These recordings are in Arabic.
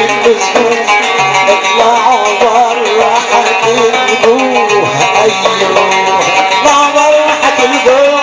المسجون اطلعوا برا حتلقوه ايوه اطلعوا برا حتلقوه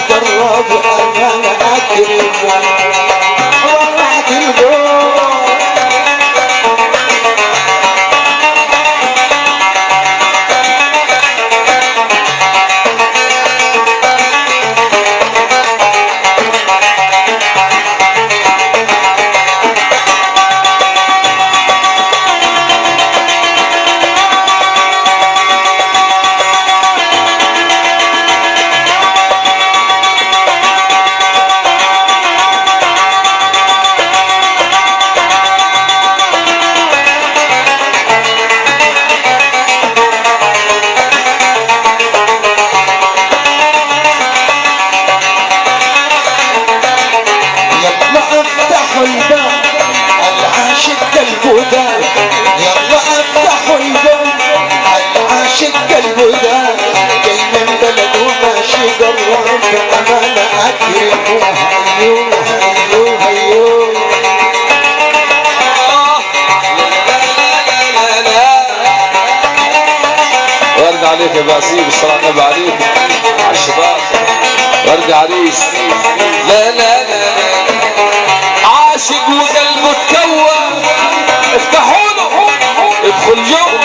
قرب انا اكرم راحت الجو عليك يا باسيل الصلاة النبي عليك على الشباب ورد عريس لا لا لا عاشق وقلبه اتكون افتحوا له ادخل جو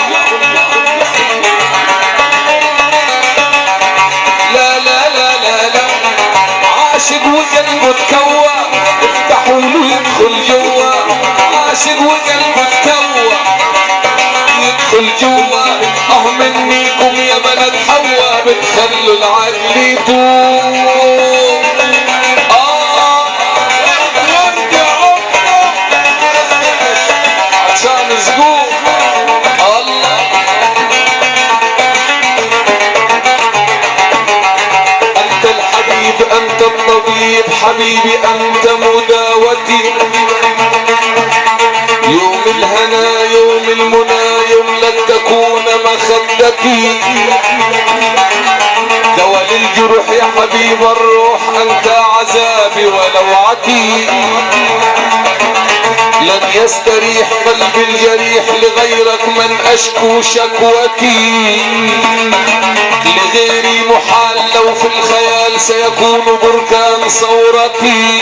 لا لا لا لا لا عاشق وقلبه اتكون افتحوا له يدخل جوا عاشق وقلبه اتكون يدخل جوا منيكم يا بلد حوا بتخلوا العقل يطول عشان سقوط الله انت الحبيب انت الطبيب حبيبي انت مداوتي يوم الهنا يوم المنى يوم لن تكون مخدتي دواء للجروح يا حبيب الروح انت عذابي ولوعتي لن يستريح قلبي الجريح لغيرك من اشكو شكوتي لغيري محال لو في الخيال سيكون بركان صورتي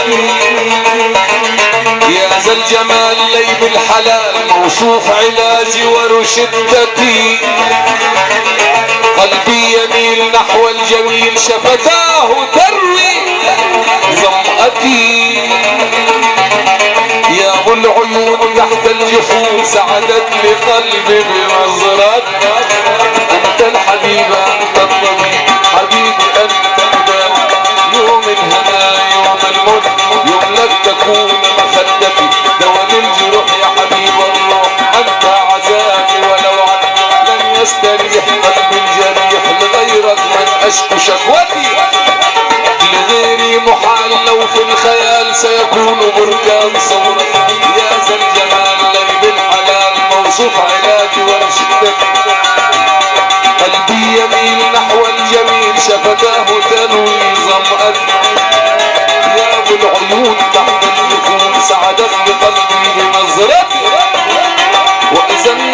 يا ذا الجمال ليب الحلال موصوف علاجي ورشدتي قلبي يميل نحو الجميل شفتاه تروي ظمأتي يا ابو العيون تحت الجفون سعدت لقلبي بنظرتك انت الحبيب انت الطبيب حبيبي انت الدواء يوم الهنا يوم الموت يوم لن تكون مخدتي دواء للجروح يا حبيب الروح انت عذابي ولوعتي لن يستريح قلبي الجريح لغيرك من اشكو شكوتي لغيري محال لو في الخيال سيكون بركان صورتي يا ذا الجمال ليب الحلال موصوف علاجي ورشدتي قلبي يميل نحو الجميل شفتاه تنوي ظمأتي يا ابو العيون تحت الجفون سعدت بقلبي بنظرتي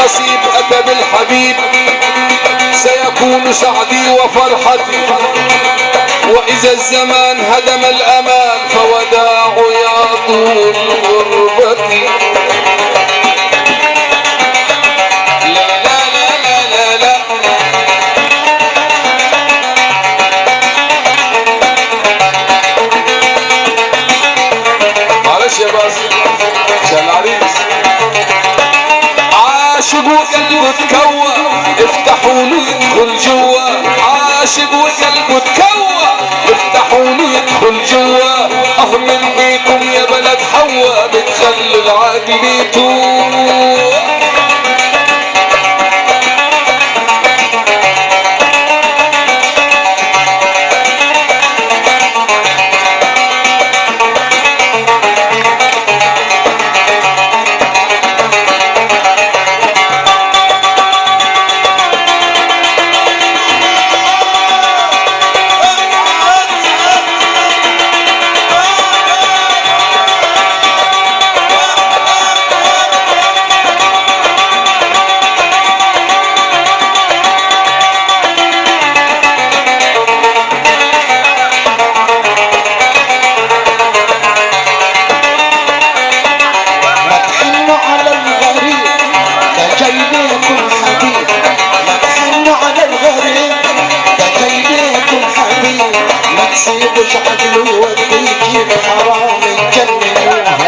النصيب أتى بالحبيب سيكون سعدي وفرحتي، وإذا الزمان هدم الأمان فوداع يا طول غربتي. لا لا لا لا لا لا معلش يا باسل عشان العريس. عاشق وقلبه تكوى افتحوا له يدخل جوا، عاشق وقلبه تكوى افتحوا له يدخل جوا. من بيكم يا بلد حوا بتخلي العقل يتوه. سيبش عقله يوديك بحرام يجننوها.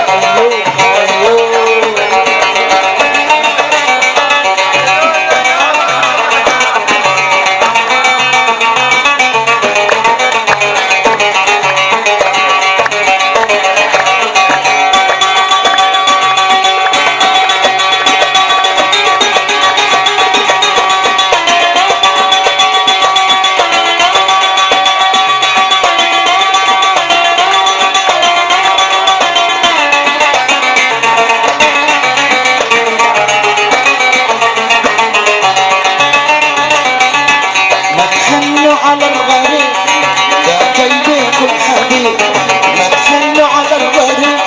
على الغريب ده جاي ليكم حبيب، ما تخلوا على الغريب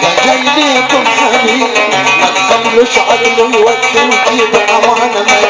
ده جاي ليكم حبيب، ما تخلوش عقله يودي ويجيب أمانة.